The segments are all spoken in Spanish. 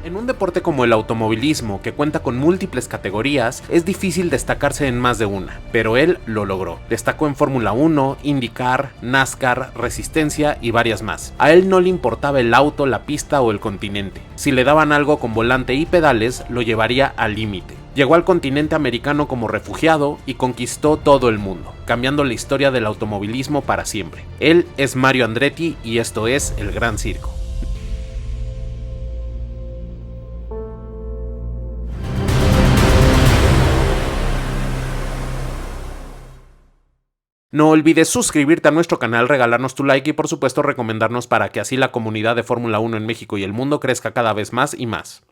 En un deporte como el automovilismo, que cuenta con múltiples categorías, es difícil destacarse en más de una, pero él lo logró. Destacó en Fórmula 1, IndyCar, NASCAR, Resistencia y varias más. A él no le importaba el auto, la pista o el continente. Si le daban algo con volante y pedales, lo llevaría al límite. Llegó al continente americano como refugiado y conquistó todo el mundo, cambiando la historia del automovilismo para siempre. Él es Mario Andretti y esto es El Gran Circo. No olvides suscribirte a nuestro canal, regalarnos tu like y por supuesto recomendarnos para que así la comunidad de Fórmula 1 en México y el mundo crezca cada vez más y más.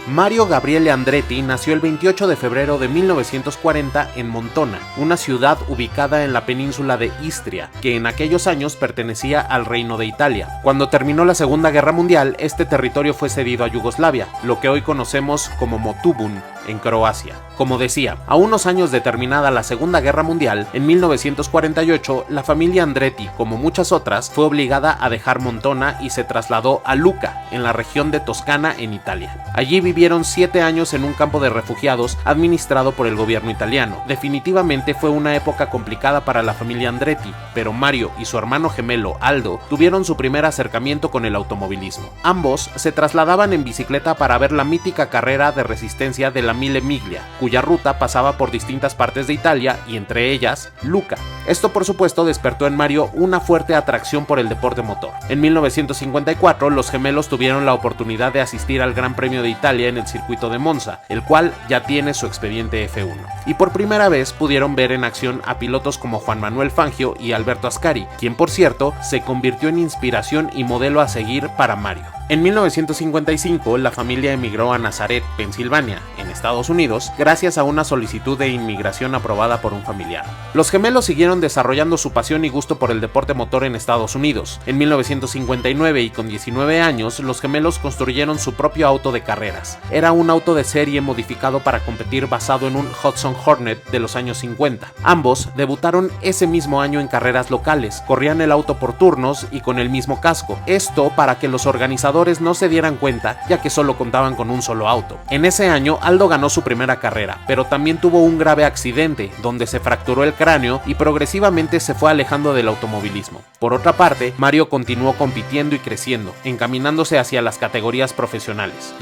Mario Gabriele Andretti nació el 28 de febrero de 1940 en Montona, una ciudad ubicada en la península de Istria, que en aquellos años pertenecía al Reino de Italia. Cuando terminó la Segunda Guerra Mundial, este territorio fue cedido a Yugoslavia, lo que hoy conocemos como Motubun, en Croacia. Como decía, a unos años de terminada la Segunda Guerra Mundial, en 1948, la familia Andretti, como muchas otras, fue obligada a dejar Montona y se trasladó a Lucca, en la región de Toscana, en Italia. Allí vivieron 7 años en un campo de refugiados administrado por el gobierno italiano. Definitivamente fue una época complicada para la familia Andretti, pero Mario y su hermano gemelo Aldo tuvieron su primer acercamiento con el automovilismo. Ambos se trasladaban en bicicleta para ver la mítica carrera de resistencia de la Mille Miglia, cuya ruta pasaba por distintas partes de Italia y entre ellas Lucca. Esto por supuesto despertó en Mario una fuerte atracción por el deporte motor. En 1954 los gemelos tuvieron la oportunidad de asistir al Gran Premio de Italia en el circuito de Monza, el cual ya tiene su expediente F1. Y por primera vez pudieron ver en acción a pilotos como Juan Manuel Fangio y Alberto Ascari, quien por cierto se convirtió en inspiración y modelo a seguir para Mario. En 1955, la familia emigró a Nazaret, Pensilvania, en Estados Unidos, gracias a una solicitud de inmigración aprobada por un familiar. Los gemelos siguieron desarrollando su pasión y gusto por el deporte motor en Estados Unidos. En 1959 y con 19 años, los gemelos construyeron su propio auto de carreras. Era un auto de serie modificado para competir basado en un Hudson Hornet de los años 50. Ambos debutaron ese mismo año en carreras locales, corrían el auto por turnos y con el mismo casco. Esto para que los organizadores no se dieran cuenta, ya que solo contaban con un solo auto. En ese año, Aldo ganó su primera carrera, pero también tuvo un grave accidente, donde se fracturó el cráneo y progresivamente se fue alejando del automovilismo. Por otra parte, Mario continuó compitiendo y creciendo, encaminándose hacia las categorías profesionales.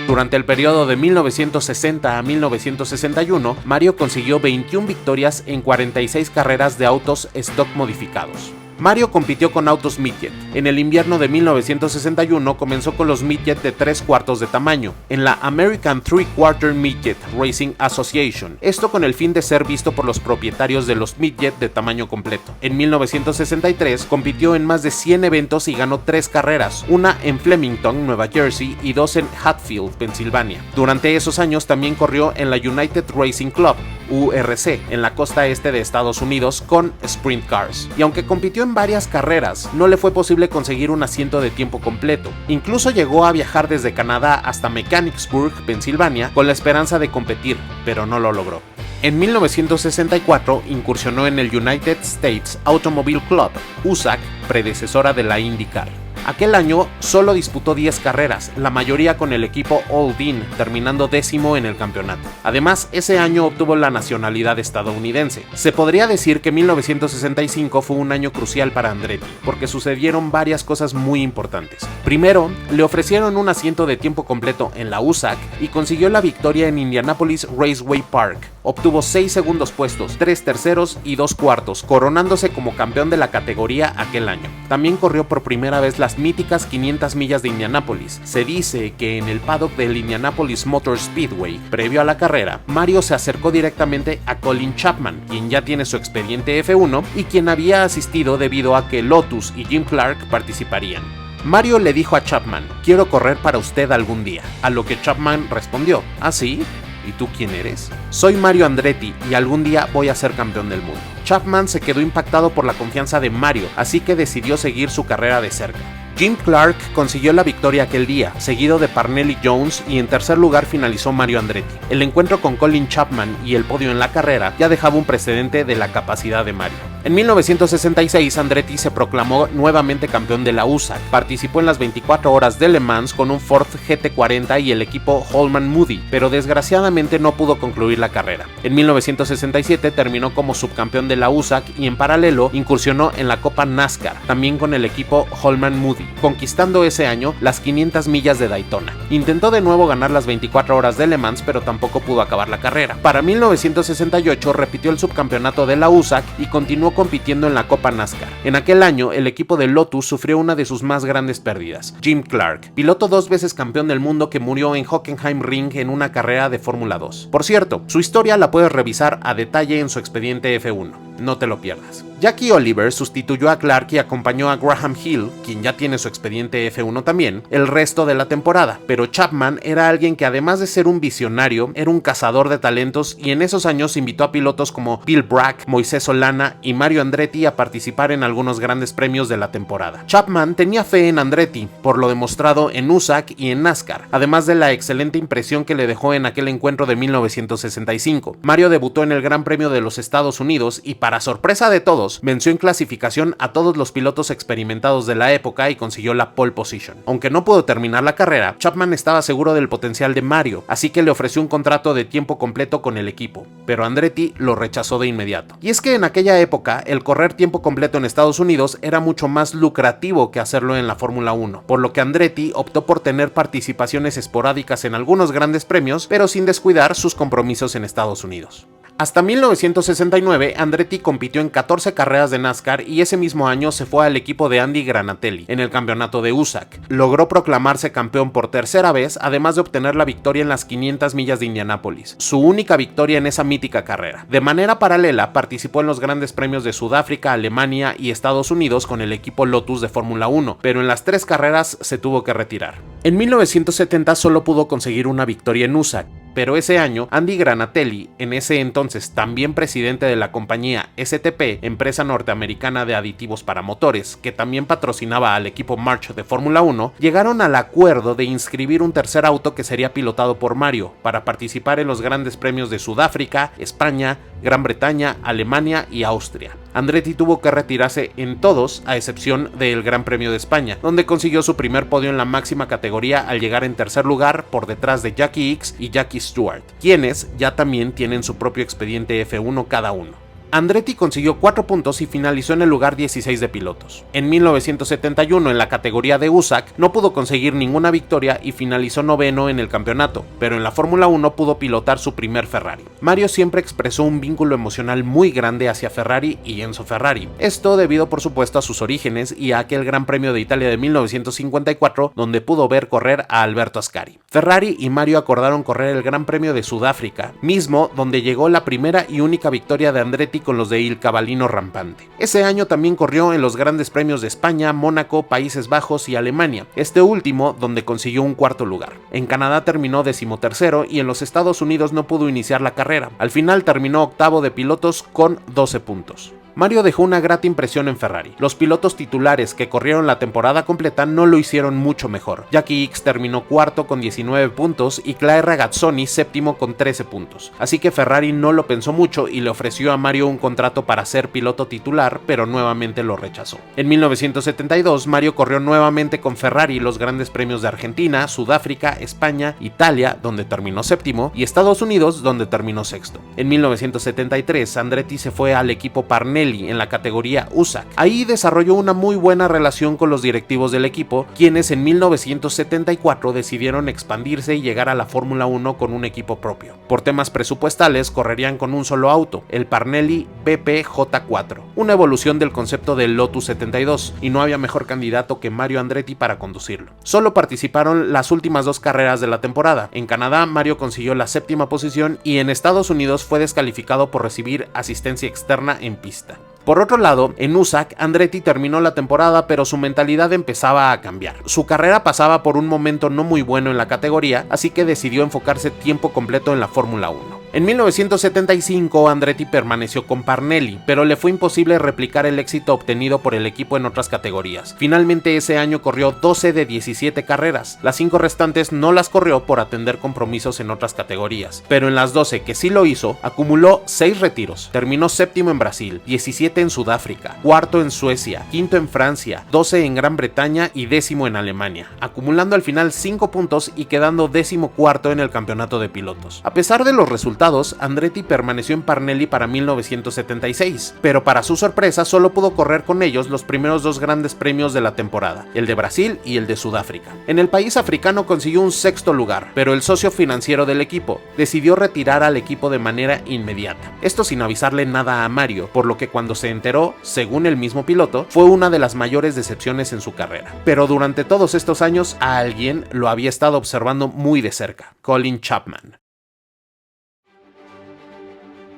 Durante el periodo de 1960 a 1961, Mario consiguió 21 victorias en 46 carreras de autos stock modificados. Mario compitió con autos midget. En el invierno de 1961 comenzó con los midget de 3/4 de tamaño, en la American 3/4 Midget Racing Association, esto con el fin de ser visto por los propietarios de los midget de tamaño completo. En 1963 compitió en más de 100 eventos y ganó 3 carreras, una en Flemington, Nueva Jersey y 2 en Hatfield, Pensilvania. Durante esos años también corrió en la United Racing Club, URC, en la costa este de Estados Unidos con Sprint Cars. Y aunque compitió en varias carreras, no le fue posible conseguir un asiento de tiempo completo. Incluso llegó a viajar desde Canadá hasta Mechanicsburg, Pensilvania, con la esperanza de competir, pero no lo logró. En 1964 incursionó en el United States Automobile Club, USAC, predecesora de la IndyCar. Aquel año solo disputó 10 carreras, la mayoría con el equipo All Dean, terminando 10º en el campeonato. Además, ese año obtuvo la nacionalidad estadounidense. Se podría decir que 1965 fue un año crucial para Andretti, porque sucedieron varias cosas muy importantes. Primero, le ofrecieron un asiento de tiempo completo en la USAC y consiguió la victoria en Indianapolis Raceway Park. Obtuvo 6 segundos puestos, 3 terceros y 2 cuartos, coronándose como campeón de la categoría aquel año. También corrió por primera vez las míticas 500 millas de Indianápolis. Se dice que en el paddock del Indianapolis Motor Speedway, previo a la carrera, Mario se acercó directamente a Colin Chapman, quien ya tiene su expediente F1 y quien había asistido debido a que Lotus y Jim Clark participarían. Mario le dijo a Chapman: "Quiero correr para usted algún día", a lo que Chapman respondió: "¿Ah, sí? ¿Y tú quién eres?". "Soy Mario Andretti y algún día voy a ser campeón del mundo". Chapman se quedó impactado por la confianza de Mario, así que decidió seguir su carrera de cerca. Jim Clark consiguió la victoria aquel día, seguido de Parnelli Jones, y en tercer lugar finalizó Mario Andretti. El encuentro con Colin Chapman y el podio en la carrera ya dejaba un precedente de la capacidad de Mario. En 1966, Andretti se proclamó nuevamente campeón de la USAC. Participó en las 24 horas de Le Mans con un Ford GT40 y el equipo Holman Moody, pero desgraciadamente no pudo concluir la carrera. En 1967 terminó como subcampeón de la USAC y en paralelo incursionó en la Copa NASCAR, también con el equipo Holman Moody, conquistando ese año las 500 millas de Daytona. Intentó de nuevo ganar las 24 horas de Le Mans, pero tampoco pudo acabar la carrera. Para 1968 repitió el subcampeonato de la USAC y continuó compitiendo en la Copa NASCAR. En aquel año, el equipo de Lotus sufrió una de sus más grandes pérdidas. Jim Clark, piloto 2 veces campeón del mundo que murió en Hockenheim Ring en una carrera de Fórmula 2. Por cierto, su historia la puedes revisar a detalle en su expediente F1. No te lo pierdas. Jackie Oliver sustituyó a Clark y acompañó a Graham Hill, quien ya tiene su expediente F1 también, el resto de la temporada, pero Chapman era alguien que además de ser un visionario, era un cazador de talentos y en esos años invitó a pilotos como Bill Bragg, Moisés Solana y Mario Andretti a participar en algunos grandes premios de la temporada. Chapman tenía fe en Andretti, por lo demostrado en USAC y en NASCAR, además de la excelente impresión que le dejó en aquel encuentro de 1965. Mario debutó en el Gran Premio de los Estados Unidos y para sorpresa de todos, venció en clasificación a todos los pilotos experimentados de la época y consiguió la pole position. Aunque no pudo terminar la carrera, Chapman estaba seguro del potencial de Mario, así que le ofreció un contrato de tiempo completo con el equipo, pero Andretti lo rechazó de inmediato. Y es que en aquella época, el correr tiempo completo en Estados Unidos era mucho más lucrativo que hacerlo en la Fórmula 1, por lo que Andretti optó por tener participaciones esporádicas en algunos grandes premios, pero sin descuidar sus compromisos en Estados Unidos. Hasta 1969, Andretti compitió en 14 carreras de NASCAR y ese mismo año se fue al equipo de Andy Granatelli en el campeonato de USAC. Logró proclamarse campeón por tercera vez, además de obtener la victoria en las 500 millas de Indianápolis, su única victoria en esa mítica carrera. De manera paralela, participó en los grandes premios de Sudáfrica, Alemania y Estados Unidos con el equipo Lotus de Fórmula 1, pero en las 3 carreras se tuvo que retirar. En 1970 solo pudo conseguir una victoria en USAC, pero ese año Andy Granatelli, en ese entonces también presidente de la compañía STP, empresa norteamericana de aditivos para motores, que también patrocinaba al equipo March de Fórmula 1, llegaron al acuerdo de inscribir un tercer auto que sería pilotado por Mario, para participar en los grandes premios de Sudáfrica, España, Gran Bretaña, Alemania y Austria. Andretti tuvo que retirarse en todos, a excepción del Gran Premio de España, donde consiguió su primer podio en la máxima categoría al llegar en tercer lugar por detrás de Jackie Ickx y Jackie Stewart, quienes ya también tienen su propio expediente F1 cada uno. Andretti consiguió 4 puntos y finalizó en el lugar 16 de pilotos. En 1971, en la categoría de USAC, no pudo conseguir ninguna victoria y finalizó noveno en el campeonato, pero en la Fórmula 1 pudo pilotar su primer Ferrari. Mario siempre expresó un vínculo emocional muy grande hacia Ferrari y Enzo Ferrari. Esto debido por supuesto a sus orígenes y a aquel Gran Premio de Italia de 1954, donde pudo ver correr a Alberto Ascari. Ferrari y Mario acordaron correr el Gran Premio de Sudáfrica, mismo donde llegó la primera y única victoria de Andretti con los de Il Cavallino Rampante. Ese año también corrió en los grandes premios de España, Mónaco, Países Bajos y Alemania, este último donde consiguió un cuarto lugar. En Canadá terminó 13º y en los Estados Unidos no pudo iniciar la carrera. Al final terminó octavo de pilotos con 12 puntos. Mario dejó una grata impresión en Ferrari. Los pilotos titulares que corrieron la temporada completa no lo hicieron mucho mejor. Jackie Ickx terminó cuarto con 19 puntos y Clay Regazzoni séptimo con 13 puntos. Así que Ferrari no lo pensó mucho y le ofreció a Mario un contrato para ser piloto titular, pero nuevamente lo rechazó. En 1972, Mario corrió nuevamente con Ferrari los grandes premios de Argentina, Sudáfrica, España, Italia, donde terminó séptimo, y Estados Unidos, donde terminó sexto. En 1973, Andretti se fue al equipo Parnelli en la categoría USAC. Ahí desarrolló una muy buena relación con los directivos del equipo, quienes en 1974 decidieron expandirse y llegar a la Fórmula 1 con un equipo propio. Por temas presupuestales correrían con un solo auto, el Parnelli BP-J4, una evolución del concepto del Lotus 72, y no había mejor candidato que Mario Andretti para conducirlo. Solo participaron las últimas 2 carreras de la temporada. En Canadá, Mario consiguió la 7ª posición y en Estados Unidos fue descalificado por recibir asistencia externa en pista. Por otro lado, en USAC, Andretti terminó la temporada, pero su mentalidad empezaba a cambiar. Su carrera pasaba por un momento no muy bueno en la categoría, así que decidió enfocarse tiempo completo en la Fórmula 1. En 1975 Andretti permaneció con Parnelli, pero le fue imposible replicar el éxito obtenido por el equipo en otras categorías. Finalmente ese año corrió 12 de 17 carreras, las 5 restantes no las corrió por atender compromisos en otras categorías, pero en las 12 que sí lo hizo, acumuló 6 retiros, terminó séptimo en Brasil, 17 en Sudáfrica, cuarto en Suecia, quinto en Francia, 12 en Gran Bretaña y décimo en Alemania, acumulando al final 5 puntos y quedando 14º en el campeonato de pilotos. A pesar de los resultados, Andretti permaneció en Parnelli para 1976, pero para su sorpresa solo pudo correr con ellos los primeros 2 grandes premios de la temporada, el de Brasil y el de Sudáfrica. En el país africano consiguió un 6º lugar, pero el socio financiero del equipo decidió retirar al equipo de manera inmediata. Esto sin avisarle nada a Mario, por lo que cuando se enteró, según el mismo piloto, fue una de las mayores decepciones en su carrera. Pero durante todos estos años a alguien lo había estado observando muy de cerca, Colin Chapman.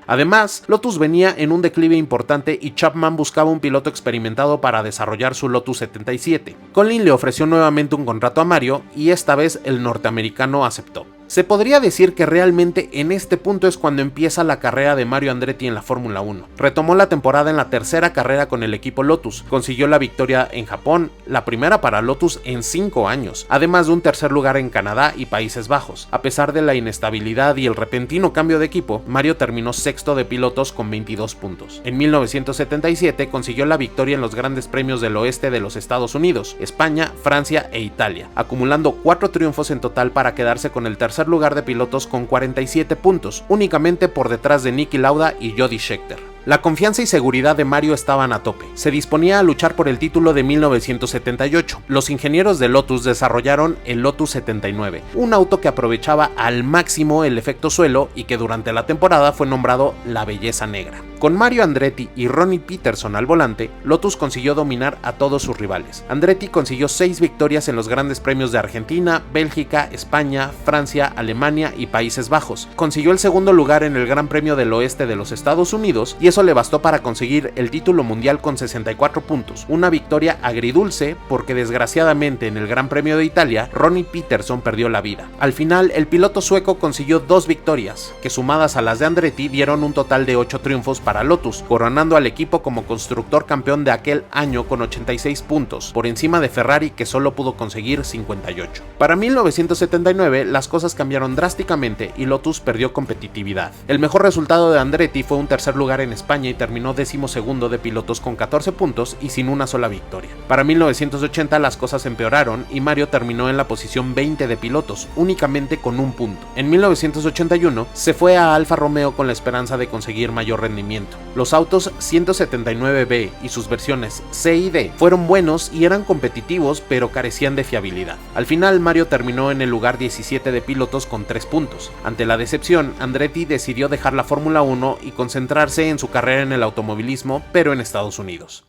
Además, Lotus venía en un declive importante y Chapman buscaba un piloto experimentado para desarrollar su Lotus 77. Colin le ofreció nuevamente un contrato a Mario y esta vez el norteamericano aceptó. Se podría decir que realmente en este punto es cuando empieza la carrera de Mario Andretti en la Fórmula 1. Retomó la temporada en la tercera carrera con el equipo Lotus, consiguió la victoria en Japón, la primera para Lotus en 5 años, además de un tercer lugar en Canadá y Países Bajos. A pesar de la inestabilidad y el repentino cambio de equipo, Mario terminó sexto de pilotos con 22 puntos. En 1977 consiguió la victoria en los grandes premios del oeste de los Estados Unidos, España, Francia e Italia, acumulando 4 triunfos en total para quedarse con el tercer lugar de pilotos con 47 puntos, únicamente por detrás de Niki Lauda y Jody Scheckter. La confianza y seguridad de Mario estaban a tope. Se disponía a luchar por el título de 1978. Los ingenieros de Lotus desarrollaron el Lotus 79, un auto que aprovechaba al máximo el efecto suelo y que durante la temporada fue nombrado la belleza negra. Con Mario Andretti y Ronnie Peterson al volante, Lotus consiguió dominar a todos sus rivales. Andretti consiguió 6 victorias en los grandes premios de Argentina, Bélgica, España, Francia, Alemania y Países Bajos. Consiguió el segundo lugar en el Gran Premio del Oeste de los Estados Unidos y eso le bastó para conseguir el título mundial con 64 puntos, una victoria agridulce porque desgraciadamente en el Gran Premio de Italia, Ronnie Peterson perdió la vida. Al final, el piloto sueco consiguió 2 victorias, que sumadas a las de Andretti dieron un total de 8 triunfos para Lotus, coronando al equipo como constructor campeón de aquel año con 86 puntos, por encima de Ferrari que solo pudo conseguir 58. Para 1979 las cosas cambiaron drásticamente y Lotus perdió competitividad. El mejor resultado de Andretti fue un tercer lugar en España y terminó 12º de pilotos con 14 puntos y sin una sola victoria. Para 1980 las cosas empeoraron y Mario terminó en la posición 20 de pilotos, únicamente con un punto. En 1981 se fue a Alfa Romeo con la esperanza de conseguir mayor rendimiento. Los autos 179B y sus versiones C y D fueron buenos y eran competitivos, pero carecían de fiabilidad. Al final Mario terminó en el lugar 17 de pilotos con 3 puntos. Ante la decepción, Andretti decidió dejar la Fórmula 1 y concentrarse en su carrera en el automovilismo, pero en Estados Unidos.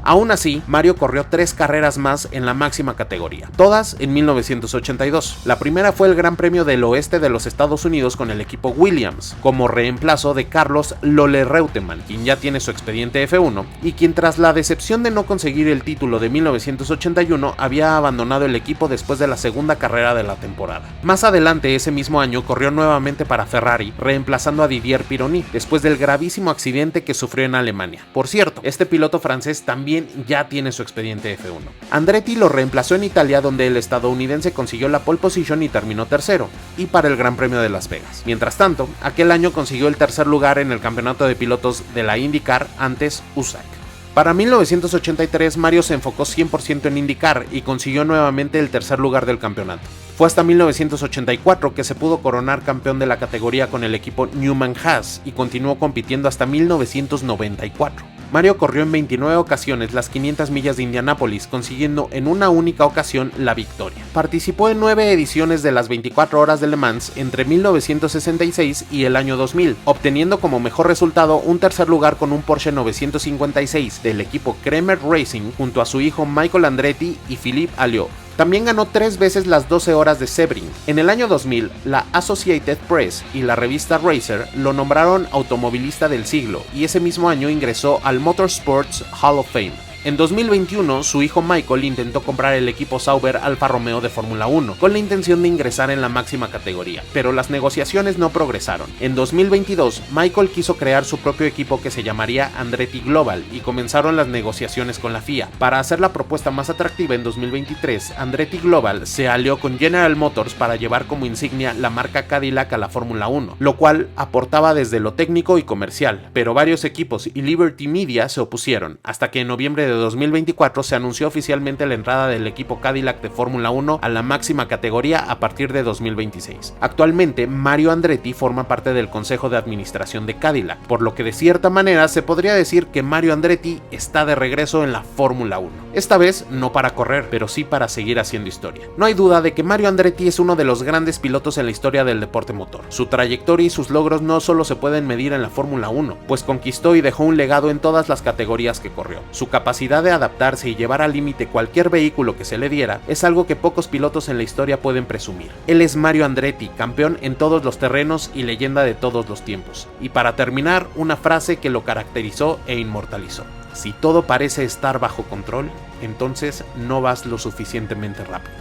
Aún así, Mario corrió 3 carreras más en la máxima categoría, todas en 1982. La primera fue el Gran Premio del Oeste de los Estados Unidos con el equipo Williams, como reemplazo de Carlos Lolle Reutemann, quien ya tiene su expediente F1, y quien tras la decepción de no conseguir el título de 1981 había abandonado el equipo después de la segunda carrera de la temporada. Más adelante ese mismo año corrió nuevamente para Ferrari, reemplazando a Didier Pironi, después del gravísimo accidente que sufrió en Alemania. Por cierto, este piloto francés también ya tiene su expediente F1. Andretti lo reemplazó en Italia, donde el estadounidense consiguió la pole position y terminó tercero, y para el Gran Premio de Las Vegas. Mientras tanto, aquel año consiguió el tercer lugar en el campeonato de pilotos de la IndyCar, antes USAC. Para 1983 Mario se enfocó 100% en IndyCar y consiguió nuevamente el tercer lugar del campeonato. Fue hasta 1984 que se pudo coronar campeón de la categoría con el equipo Newman-Haas y continuó compitiendo hasta 1994. Mario corrió en 29 ocasiones las 500 millas de Indianápolis, consiguiendo en una única ocasión la victoria. Participó en 9 ediciones de las 24 horas de Le Mans entre 1966 y el año 2000, obteniendo como mejor resultado un tercer lugar con un Porsche 956 del equipo Kremer Racing junto a su hijo Michael Andretti y Philippe Alliot. También ganó 3 veces las 12 horas de Sebring. En el año 2000, la Associated Press y la revista Racer lo nombraron automovilista del siglo y ese mismo año ingresó al Motorsports Hall of Fame. En 2021, su hijo Michael intentó comprar el equipo Sauber Alfa Romeo de Fórmula 1, con la intención de ingresar en la máxima categoría, pero las negociaciones no progresaron. En 2022, Michael quiso crear su propio equipo que se llamaría Andretti Global y comenzaron las negociaciones con la FIA. Para hacer la propuesta más atractiva en 2023, Andretti Global se alió con General Motors para llevar como insignia la marca Cadillac a la Fórmula 1, lo cual aportaba desde lo técnico y comercial, pero varios equipos y Liberty Media se opusieron, hasta que en noviembre de 2024 se anunció oficialmente la entrada del equipo Cadillac de Fórmula 1 a la máxima categoría a partir de 2026. Actualmente, Mario Andretti forma parte del consejo de administración de Cadillac, por lo que de cierta manera se podría decir que Mario Andretti está de regreso en la Fórmula 1. Esta vez no para correr, pero sí para seguir haciendo historia. No hay duda de que Mario Andretti es uno de los grandes pilotos en la historia del deporte motor. Su trayectoria y sus logros no solo se pueden medir en la Fórmula 1, pues conquistó y dejó un legado en todas las categorías que corrió. Su capacidad de adaptarse y llevar al límite cualquier vehículo que se le diera es algo que pocos pilotos en la historia pueden presumir. Él es Mario Andretti, campeón en todos los terrenos y leyenda de todos los tiempos. Y para terminar, una frase que lo caracterizó e inmortalizó: si todo parece estar bajo control, entonces no vas lo suficientemente rápido.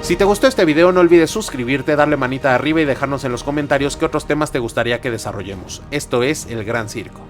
Si te gustó este video, no olvides suscribirte, darle manita arriba y dejarnos en los comentarios qué otros temas te gustaría que desarrollemos. Esto es El Gran Circo.